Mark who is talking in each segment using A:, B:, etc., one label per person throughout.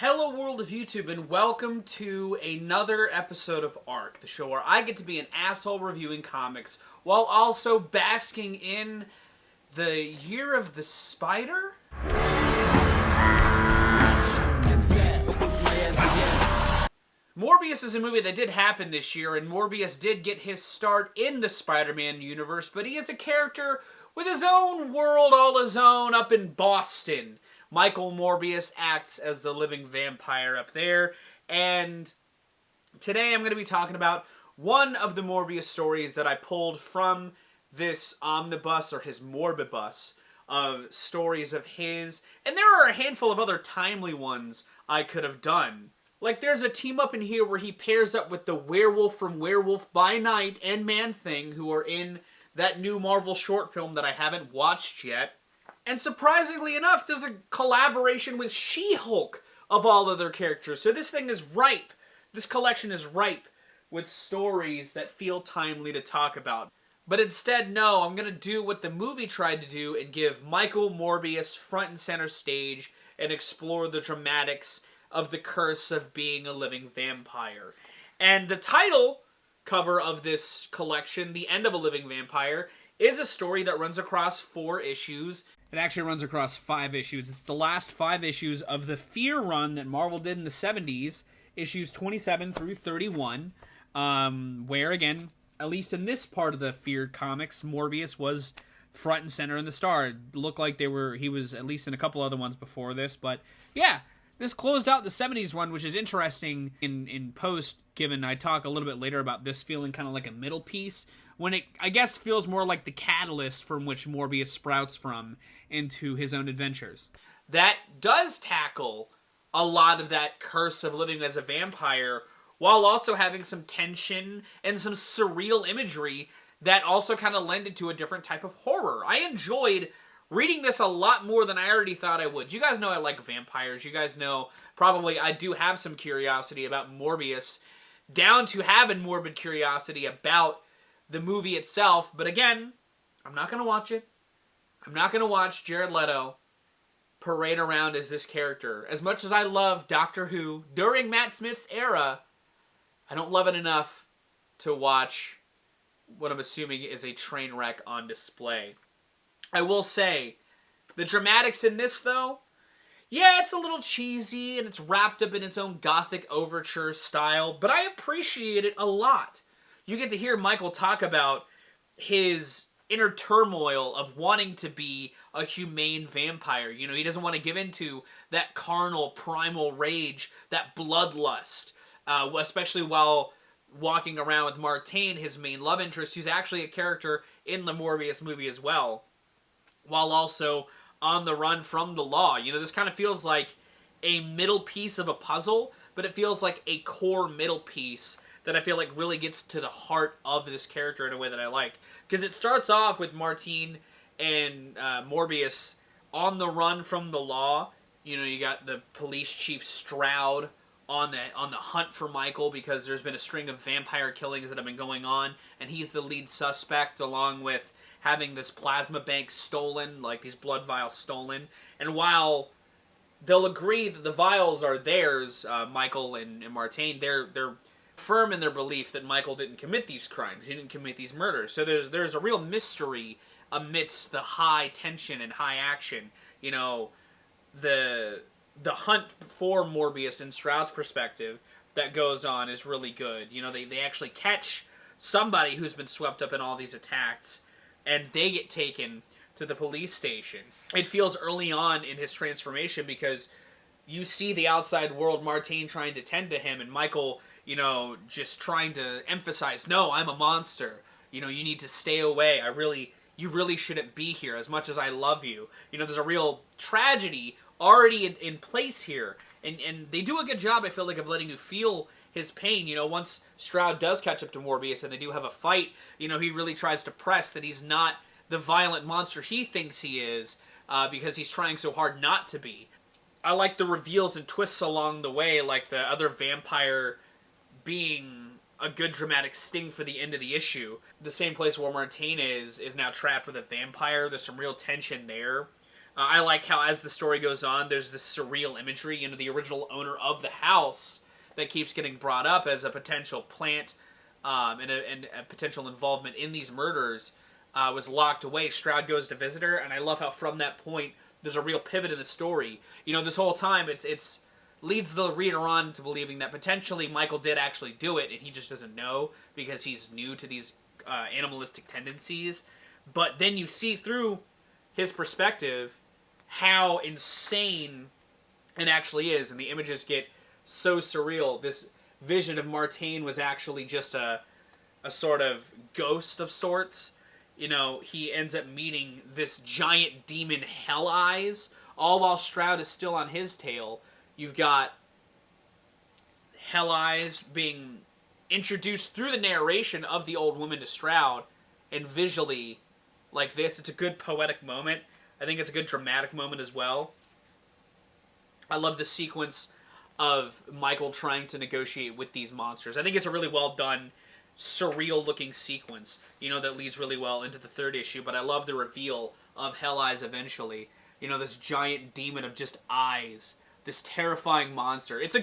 A: Hello world of YouTube and welcome to another episode of ARC, the show where I get to be an asshole reviewing comics while also basking in the year of the spider? Morbius is a movie that did happen this year, and Morbius did get his start in the Spider-Man universe, but he is a character with his own world all his own up in Boston. Michael Morbius acts as the living vampire up there, and today I'm going to be talking about one of the Morbius stories that I pulled from this omnibus, or his Morbibus, of stories of his, and there are a handful of other timely ones I could have done. Like, there's a team up in here where he pairs up with the werewolf from Werewolf by Night and Man-Thing, who are in that new Marvel short film that I haven't watched yet. And surprisingly enough, there's a collaboration with She-Hulk, of all other characters. So this thing is ripe. This collection is ripe with stories that feel timely to talk about. But instead, no, I'm going to do what the movie tried to do and give Michael Morbius front and center stage and explore the dramatics of the curse of being a living vampire. And the title cover of this collection, The End of a Living Vampire, is a story that runs across 4 issues. It actually runs across 5 issues. It's the last 5 issues of the Fear run that Marvel did in the 70s, issues 27 through 31, where, again, at least in this part of the Fear comics, Morbius was front and center in the star. It looked like he was at least in a couple other ones before this, but yeah, this closed out the 70s one, which is interesting in post, given I talk a little bit later about this feeling kind of like a middle piece, when it, I guess, feels more like the catalyst from which Morbius sprouts from into his own adventures. That does tackle a lot of that curse of living as a vampire, while also having some tension and some surreal imagery that also kind of lended to a different type of horror. I enjoyed reading this a lot more than I already thought I would. You guys know I like vampires. You guys know probably I do have some curiosity about Morbius, down to having morbid curiosity about the movie itself. But again, I'm not going to watch it. I'm not going to watch Jared Leto parade around as this character. As much as I love Doctor Who during Matt Smith's era, I don't love it enough to watch what I'm assuming is a train wreck on display. I will say, the dramatics in this, though, yeah, it's a little cheesy, and it's wrapped up in its own gothic overture style, but I appreciate it a lot. You get to hear Michael talk about his inner turmoil of wanting to be a humane vampire. You know, he doesn't want to give into that carnal, primal rage, that bloodlust, especially while walking around with Martine, his main love interest, who's actually a character in the Morbius movie as well, while also on the run from the law. You know, this kind of feels like a middle piece of a puzzle, but it feels like a core middle piece that I feel like really gets to the heart of this character in a way that I like. Because it starts off with Martine and Morbius on the run from the law. You know, you got the police chief Stroud on the hunt for Michael because there's been a string of vampire killings that have been going on, and he's the lead suspect, along with having this plasma bank stolen, like these blood vials stolen. And while they'll agree that the vials are theirs, Michael and Martine, they're firm in their belief that Michael didn't commit these crimes. He didn't commit these murders. So there's a real mystery amidst the high tension and high action. You know, the hunt for Morbius in Stroud's perspective that goes on is really good. You know, they actually catch somebody who's been swept up in all these attacks, and they get taken to the police station. It feels early on in his transformation because you see the outside world, Martine trying to tend to him, and Michael, you know, just trying to emphasize, no, I'm a monster. You know, you need to stay away. You really shouldn't be here as much as I love you. You know, there's a real tragedy already in place here. And they do a good job, I feel like, of letting you feel his pain. You know, once Stroud does catch up to Morbius and they do have a fight, you know, he really tries to press that he's not the violent monster he thinks he is, because he's trying so hard not to be. I like the reveals and twists along the way, like the other vampire being a good dramatic sting for the end of the issue. The same place where Martine is now trapped with a vampire. There's some real tension there. I like how, as the story goes on, there's this surreal imagery. You know, the original owner of the house that keeps getting brought up as a potential plant and a potential involvement in these murders was locked away. Stroud goes to visit her, and I love how from that point there's a real pivot in the story. You know, this whole time it's leads the reader on to believing that potentially Michael did actually do it, and he just doesn't know because he's new to these animalistic tendencies. But then you see through his perspective how insane it actually is, and the images get so surreal. This vision of Martine was actually just a sort of ghost of sorts. You know, he ends up meeting this giant demon Hell Eyes, all while Stroud is still on his tail. You've got Hell Eyes being introduced through the narration of the old woman to Stroud, and visually, like this, it's a good poetic moment. I think it's a good dramatic moment as well. I love the sequence of Michael trying to negotiate with these monsters. I think it's a really well done, surreal-looking sequence, you know, that leads really well into the third issue, but I love the reveal of Hell Eyes eventually. You know, this giant demon of just eyes, this terrifying monster. It's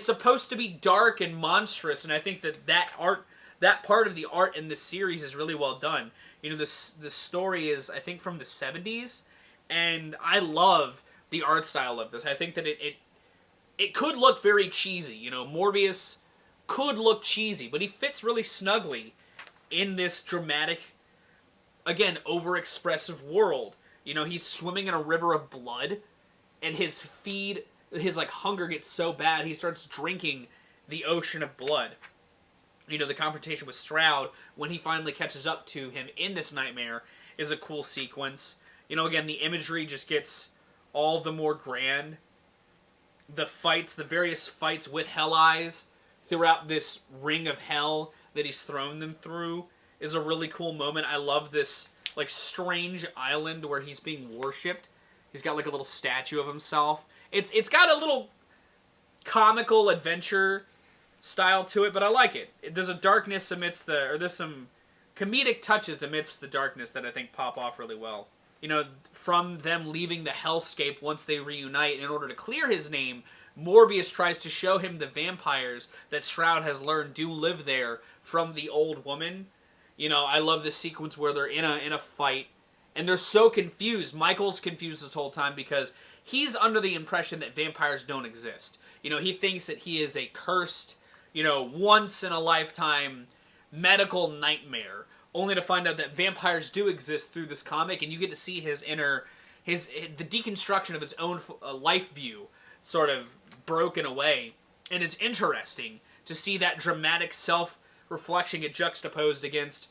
A: supposed to be dark and monstrous, and I think that part of the art in this series is really well done. You know, this story is, I think, from the 70s, and I love the art style of this. I think that it could look very cheesy. You know, Morbius could look cheesy, but he fits really snugly in this dramatic, again, overexpressive world. You know, he's swimming in a river of blood, and his hunger gets so bad, he starts drinking the ocean of blood. You know, the confrontation with Stroud, when he finally catches up to him in this nightmare, is a cool sequence. You know, again, the imagery just gets all the more grand. The various fights with Hell Eyes throughout this ring of hell that he's thrown them through is a really cool moment. I love this, like, strange island where he's being worshipped. He's got, like, a little statue of himself. It's got a little comical adventure style to it, but I like it. There's a darkness there's some comedic touches amidst the darkness that I think pop off really well. You know, from them leaving the hellscape once they reunite, in order to clear his name, Morbius tries to show him the vampires that Stroud has learned do live there from the old woman. You know, I love this sequence where they're in a fight, and they're so confused. Michael's confused this whole time because he's under the impression that vampires don't exist. You know, he thinks that he is a cursed, you know, once-in-a-lifetime medical nightmare, only to find out that vampires do exist through this comic, and you get to see the deconstruction of his own life view sort of broken away. And it's interesting to see that dramatic self-reflection get juxtaposed against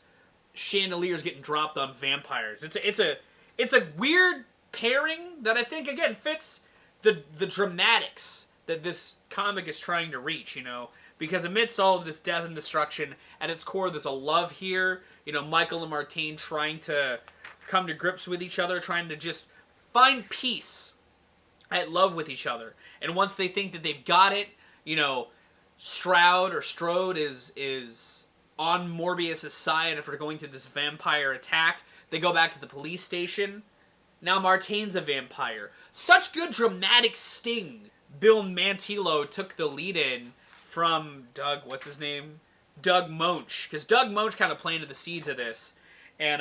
A: chandeliers getting dropped on vampires. It's a weird pairing that I think, again, fits the dramatics that this comic is trying to reach, you know. Because amidst all of this death and destruction, at its core, there's a love here. You know, Michael and Martine trying to come to grips with each other, trying to just find peace at love with each other. And once they think that they've got it, you know, Strode is on Morbius' side after going through this vampire attack. They go back to the police station. Now Martine's a vampire. Such good dramatic stings. Bill Mantillo took the lead in from Doug Moench, because Doug Moench kind of planted the seeds of this, and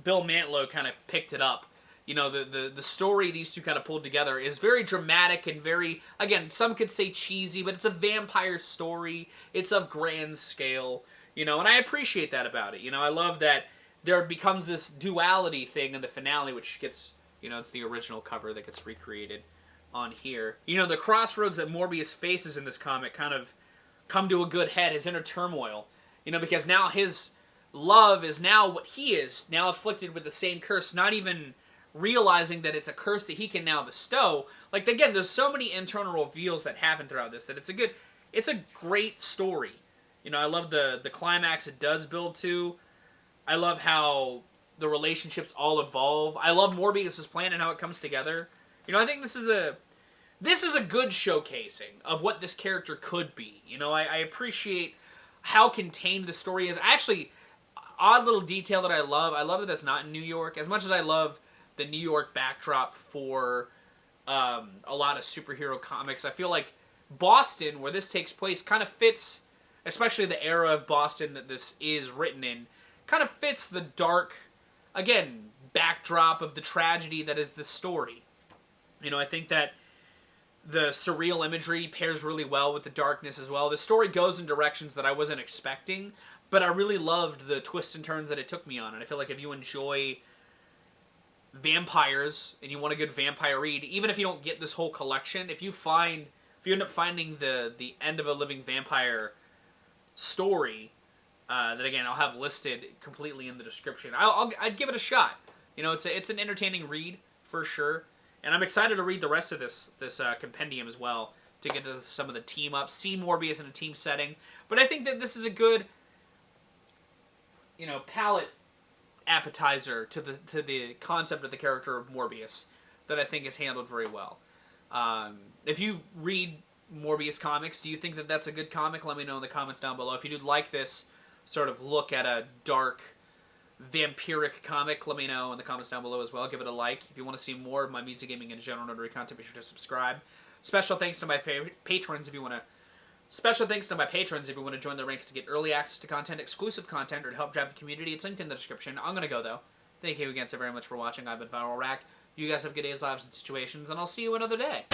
A: Bill Mantlo kind of picked it up. You know, the story these two kind of pulled together is very dramatic and very, again, some could say cheesy, but it's a vampire story. It's of grand scale, you know, and I appreciate that about it. You know, I love that there becomes this duality thing in the finale, which gets, you know, it's the original cover that gets recreated on here. You know, the crossroads that Morbius faces in this comic kind of come to a good head, his inner turmoil. You know, because now his love is now what he is, now afflicted with the same curse, not even realizing that it's a curse that he can now bestow. Like, again, there's so many internal reveals that happen throughout this that it's a great story. You know, I love the climax it does build to. I love how the relationships all evolve. I love Morbius' plan and how it comes together. You know, I think this is a good showcasing of what this character could be. You know, I appreciate how contained the story is. Actually, odd little detail that I love that that's not in New York. As much as I love the New York backdrop for a lot of superhero comics. I feel like Boston, where this takes place, kind of fits, especially the era of Boston that this is written in, kind of fits the dark, again, backdrop of the tragedy that is the story. You know, I think that the surreal imagery pairs really well with the darkness as well. The story goes in directions that I wasn't expecting, but I really loved the twists and turns that it took me on. And I feel like if you enjoy vampires and you want a good vampire read, even if you don't get this whole collection, if you end up finding the End of a Living Vampire story, that again I'll have listed completely in the description, I'd give it a shot. You know, it's an entertaining read for sure. And I'm excited to read the rest of this compendium as well, to get to some of the team ups, see Morbius in a team setting. But I think that this is a good, you know, palate appetizer to the concept of the character of Morbius that I think is handled very well. If you read Morbius comics, do you think that that's a good comic? Let me know in the comments down below. If you do like this sort of look at a dark, vampiric comic, let me know in the comments down below as well. Give it a like. If you want to see more of my music, gaming, and general nerdery content, be sure to subscribe. Special thanks to my patrons if you want to join the ranks to get early access to content, exclusive content, or to help drive the community. It's linked in the description. I'm going to go, though. Thank you again so very much for watching. I've been Viral Rack. You guys have good days, lives, and situations, and I'll see you another day.